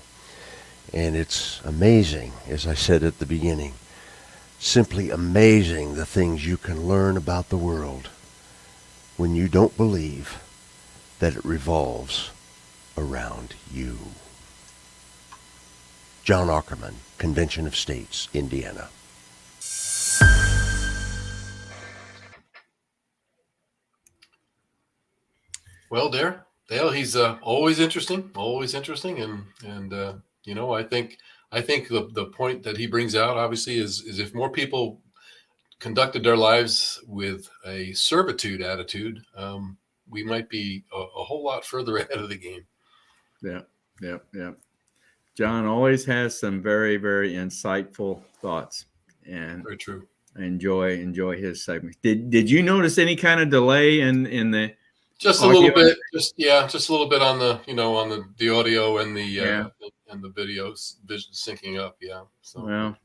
And it's amazing, as I said at the beginning, simply amazing the things you can learn about the world when you don't believe that it revolves around you. John Ackerman, Convention of States, Indiana. Well, Dale, he's always interesting, and I think the point that he brings out obviously is if more people conducted their lives with a servitude attitude, we might be a whole lot further ahead of the game. Yeah. John always has some very, very insightful thoughts, and very true. I enjoy his segments. Did you notice any kind of delay in the? Just a little bit, just a little bit on the audio and the videos syncing up. Yeah. So. Well,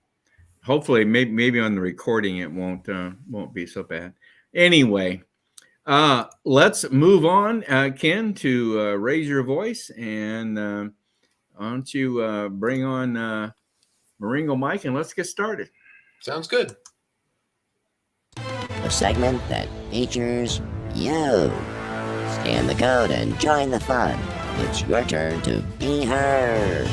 hopefully, maybe on the recording it won't be so bad. Anyway, let's move on, Ken, to raise your voice, and why don't you bring on Maringo Mike and let's get started. Sounds good. A segment that features you. Scan the code and join the fun. It's your turn to be heard.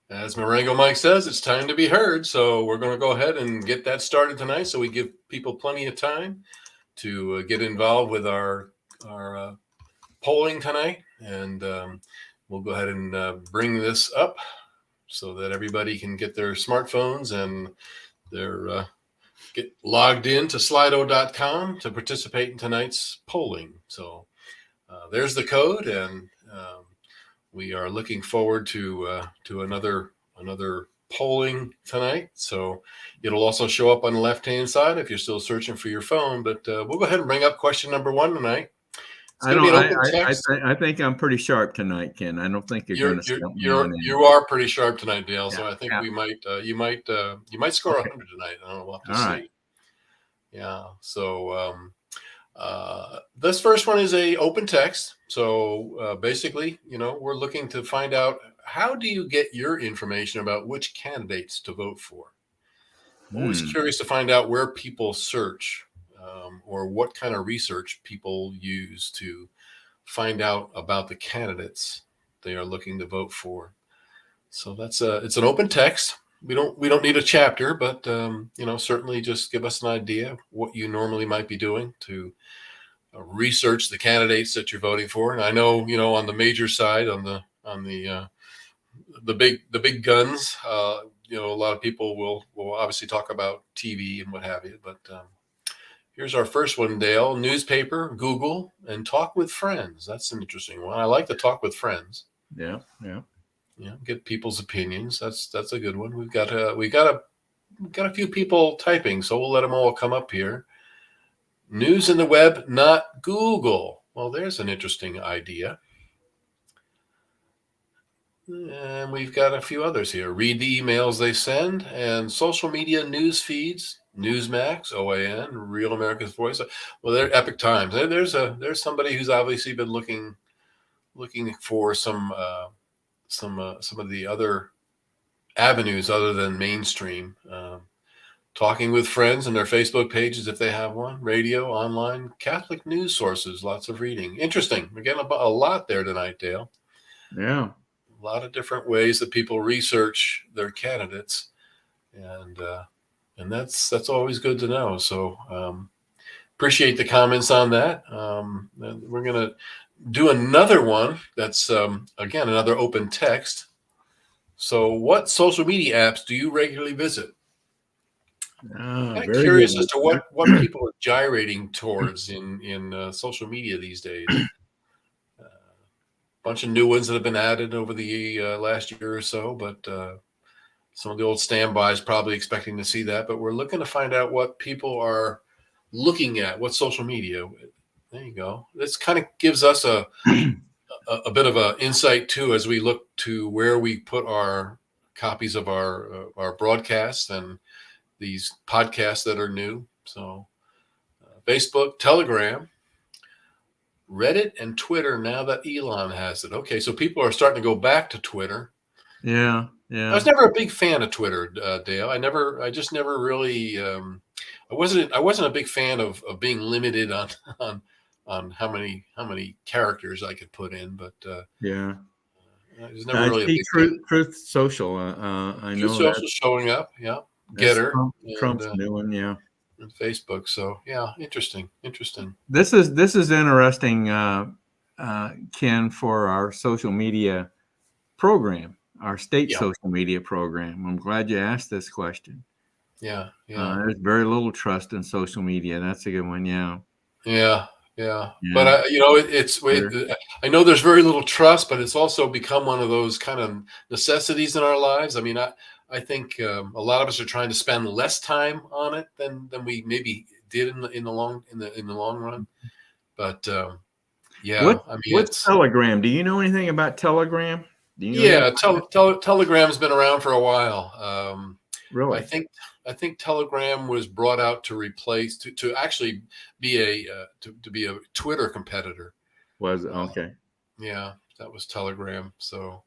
As Marengo Mike says, it's time to be heard. So we're going to go ahead and get that started tonight, so we give people plenty of time to get involved with our polling tonight. And we'll go ahead and bring this up so that everybody can get their smartphones and their get logged in to slido.com to participate in tonight's polling. So there's the code, and we are looking forward to another polling tonight. So it'll also show up on the left-hand side if you're still searching for your phone. But we'll go ahead and bring up question number 1 tonight. It's going to be an open text. I think I'm pretty sharp tonight, Ken. I don't think you're going to stump me on you are pretty sharp tonight, Dale. Yeah, So I think yeah. we might you might score 100 tonight. I don't know. We'll have to see. Right. Yeah. So this first one is a open text. So basically, we're looking to find out, how do you get your information about which candidates to vote for? I'm always curious to find out where people search, or what kind of research people use to find out about the candidates they are looking to vote for. So that's it's an open text. We don't need a chapter, but certainly just give us an idea of what you normally might be doing to research the candidates that you're voting for. And I know, on the major side, on the big guns, a lot of people will obviously talk about TV and what have you. But here's our first one, Dale: newspaper, Google, and talk with friends. That's an interesting one. I like to talk with friends. Yeah. Get people's opinions. That's a good one. We've got a few people typing, so we'll let them all come up here. News in the web, not Google. Well, there's an interesting idea. And we've got a few others here. Read the emails they send, and social media news feeds, Newsmax, OAN, Real America's Voice. Well, they're Epic Times. There's somebody who's obviously been looking for some of the other avenues other than mainstream. Talking with friends and their Facebook pages if they have one. Radio, online, Catholic news sources, lots of reading. Interesting. We're getting a lot there tonight, Dale. Yeah. A lot of different ways that people research their candidates, and that's always good to know. So appreciate the comments on that. We're gonna do another one that's again another open text. So, what social media apps do you regularly visit? I'm curious as to what people are gyrating towards in social media these days. Bunch of new ones that have been added over the last year or so, but some of the old standbys probably expecting to see that. But we're looking to find out what people are looking at, what social media. There you go. This kind of gives us a bit of an insight too, as we look to where we put our copies of our broadcasts and these podcasts that are new. So Facebook, Telegram, Reddit, and Twitter, now that Elon has it. Okay, so people are starting to go back to Twitter. Yeah. I was never a big fan of Twitter, Dale. I just never really. I wasn't a big fan of being limited on how many characters I could put in, but yeah. It was never really a big Truth Social. I know Truth Social showing up. Yeah, Getter, Trump's new one. Yeah. And Facebook. So yeah, interesting. This is interesting, Ken, for our social media program, our state social media program. I'm glad you asked this question. Yeah. There's very little trust in social media. That's a good one. Yeah. But I know there's very little trust, but it's also become one of those kind of necessities in our lives. I mean, I think a lot of us are trying to spend less time on it than we maybe did in the long run. But what's Telegram? Do you know anything about Telegram? Telegram's been around for a while. Really? I think Telegram was brought out to replace to actually be to be a Twitter competitor. Was okay. Yeah, that was Telegram. So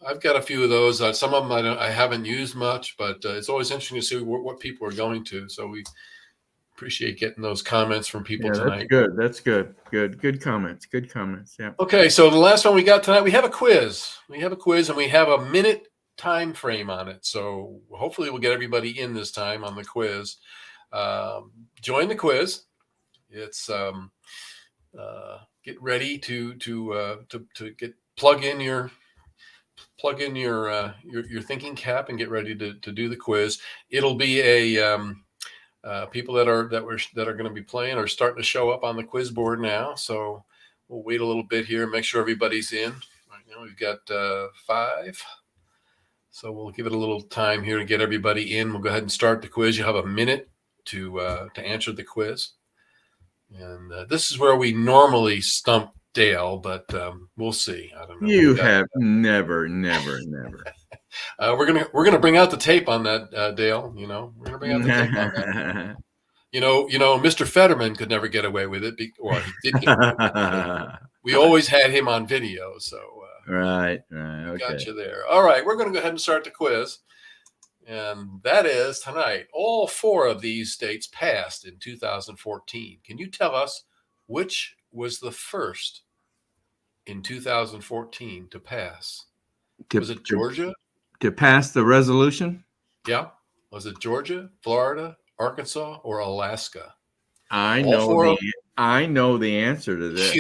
I've got a few of those. Some of them I haven't used much, but it's always interesting to see what people are going to. So we appreciate getting those comments from people Yeah, tonight. that's good. That's good. Good comments. Good comments. Yeah. Okay, so the last one we got tonight, we have a quiz. And we have a minute time frame on it. So hopefully we'll get everybody in this time on the quiz. Join the quiz. It's get ready to get plug in your thinking cap and get ready to do the quiz. It'll be a people that are going to be playing are starting to show up on the quiz board now. So we'll wait a little bit here and make sure everybody's in. Right now we've got 5. So we'll give it a little time here to get everybody in. We'll go ahead and start the quiz. You have a minute to answer the quiz. And this is where we normally stump Dale, but we'll see. I don't know. You have never. We're gonna bring out the tape on that, Dale. You know, we're gonna bring out the tape on that. You know, Mr. Fetterman could never get away with it. Well, he did get away with it. We always had him on video, so right. Okay. Got you there. All right, we're gonna go ahead and start the quiz. And that is tonight. All 4 of these states passed in 2014. Can you tell us which was the first in 2014 to pass? Was it Georgia? To pass the resolution? Yeah. Was it Georgia, Florida, Arkansas, or Alaska? I know the answer to this.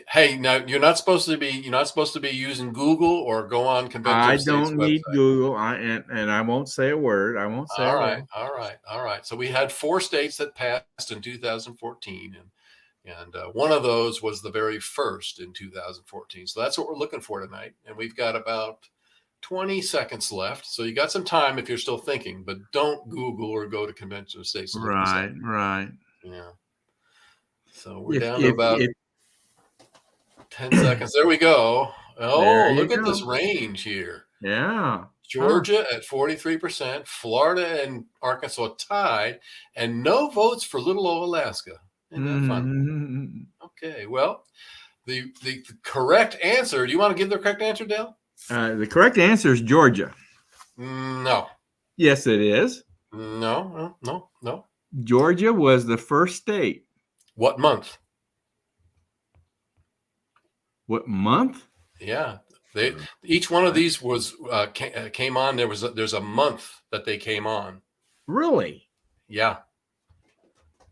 Hey, now you're not supposed to be using Google or go on convention. I don't need Google. And I won't say a word. I won't say. All right. So we had 4 states that passed in 2014, and one of those was the very first in 2014. So that's what we're looking for tonight, and we've got about 20 seconds left. So you got some time if you're still thinking, but don't Google or go to convention of states. Right. Yeah. So we're down to about 10 seconds. There we go. Oh, look at this range here. Yeah. Georgia at 43%, Florida and Arkansas tied, and no votes for little old Alaska. Isn't that fun? Okay, well, the correct answer, do you want to give the correct answer, Dale? The correct answer is Georgia. No. Yes, it is. No. Georgia was the first state. What month? What month? Yeah, each one of these was came on. There's a month that they came on. Really? Yeah.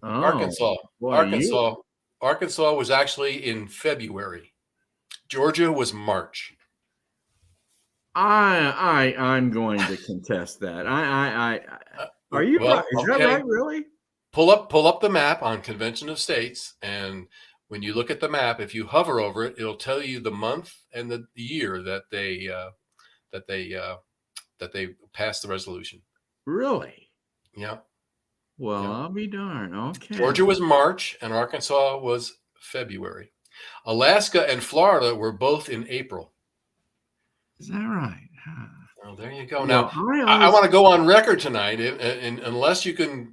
Oh, Arkansas was actually in February. Georgia was March. I'm going to contest that. Are you right? Is that right? Really? Pull up the map on Convention of States, and when you look at the map, if you hover over it, it'll tell you the month and the year that they passed the resolution. Really? Yeah. Well, yeah. I'll be darned. Okay. Georgia was March and Arkansas was February. Alaska and Florida were both in April. Is that right? Well, there you go. Now, I want to go on record tonight, and unless you can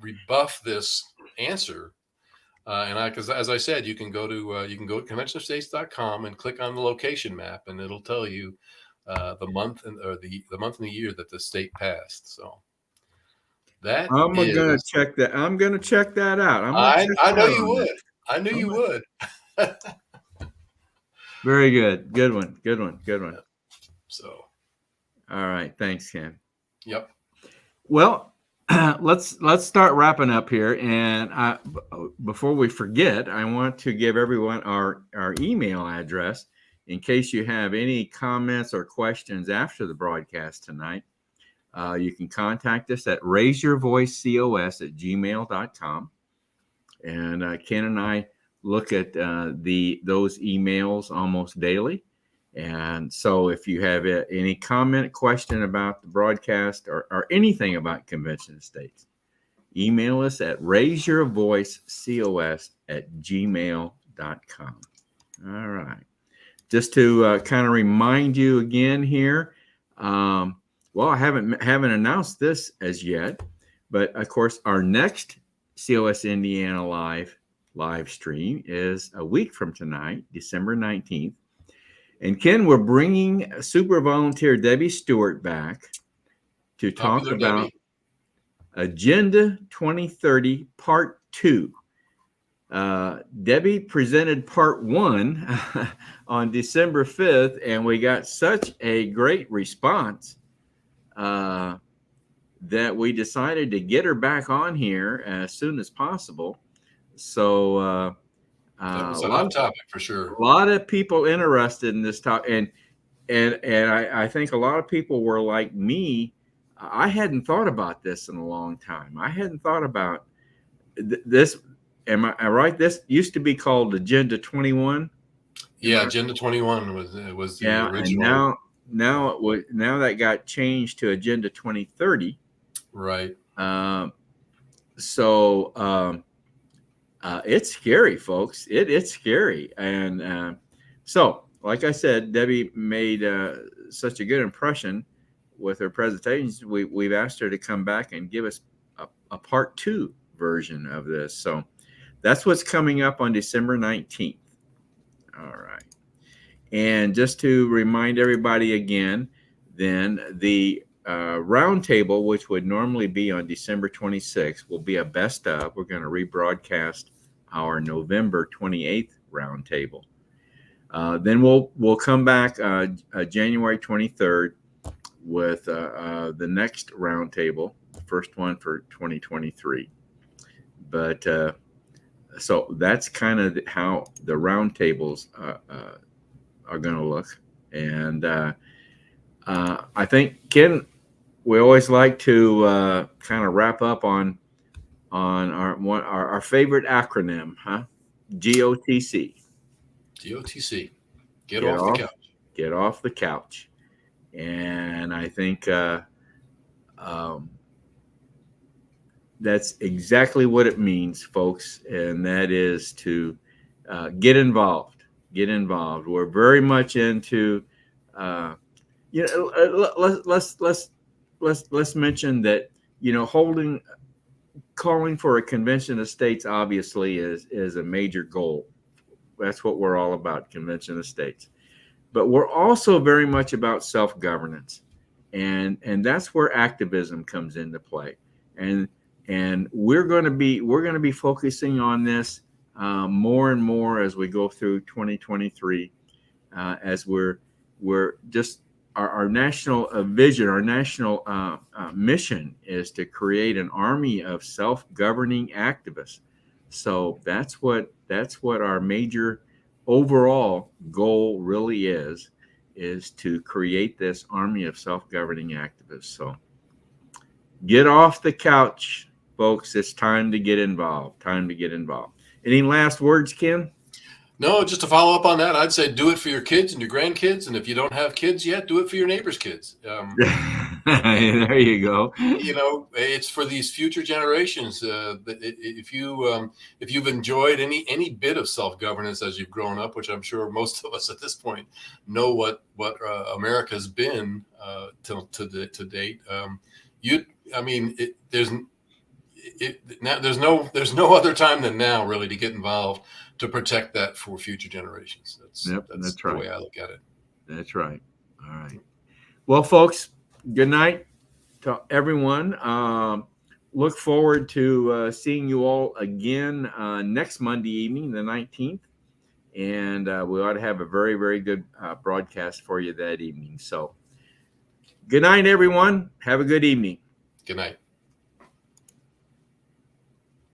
rebuff this answer, because as I said, you can go to conventionofstates.com and click on the location map, and it'll tell you the month and the year that the state passed. So that I'm going to check that. I'm going to check that out. I know you would. I knew you would. Very good. Good one. So, all right. Thanks, Ken. Yep. Well, let's start wrapping up here. And before we forget, I want to give everyone our email address in case you have any comments or questions after the broadcast tonight. You can contact us at raiseyourvoicecos@gmail.com. And Ken and I look at those emails almost daily. And so if you have any comment, question about the broadcast or anything about Convention of States, email us at raiseyourvoicecos@gmail.com. All right. Just to kind of remind you again here, Well, I haven't announced this as yet, but of course, our next COS Indiana live stream is a week from tonight, December 19th. And Ken, we're bringing super volunteer Debbie Stewart back to talk Popular about Debbie. Agenda 2030 Part 2. Debbie presented Part 1 on December 5th, and we got such a great response that we decided to get her back on here as soon as possible. So That was a hot topic for sure. A lot of people interested in this topic, and I think a lot of people were like me. I hadn't thought about this in a long time. I hadn't thought about this. Am I right? This used to be called Agenda 21. Yeah, Agenda 21 was the And original. now that got changed to Agenda 2030. Right. It's scary, folks. It's scary. And so, like I said, Debbie made such a good impression with her presentations. We've asked her to come back and give us a Part 2 version of this. So that's what's coming up on December 19th. All right. And just to remind everybody again, then the roundtable, which would normally be on December 26th, will be a best of. We're going to rebroadcast our November 28th roundtable. Then we'll come back January 23rd with the next roundtable, the first one for 2023. But so that's kind of how the roundtables are going to look. And I think, Ken, we always like to kind of wrap up on our favorite acronym, huh? GOTC. GOTC. Get off the couch. Get off the couch. And I think that's exactly what it means, folks. And that is to get involved. Get involved. We're very much into, let's mention that, calling for a convention of states obviously is a major goal. That's what we're all about, convention of states. But we're also very much about self-governance, and that's where activism comes into play. And we're going to be focusing on this more and more as we go through 2023, as we're just our national vision, our national mission is to create an army of self-governing activists. So that's what our major overall goal really is to create this army of self-governing activists. So get off the couch, folks. It's time to get involved. Any last words, Ken? No, just to follow up on that, I'd say do it for your kids and your grandkids. And if you don't have kids yet, do it for your neighbor's kids. There you go. It's for these future generations. If you've enjoyed any bit of self-governance as you've grown up, which I'm sure most of us at this point know what America's been to date. There's no other time than now really to get involved to protect that for future generations. That's right. The way I look at it. That's right. All right. Well, folks, good night to everyone. Look forward to seeing you all again next Monday evening, the 19th. And we ought to have a very, very good broadcast for you that evening. So good night, everyone. Have a good evening. Good night.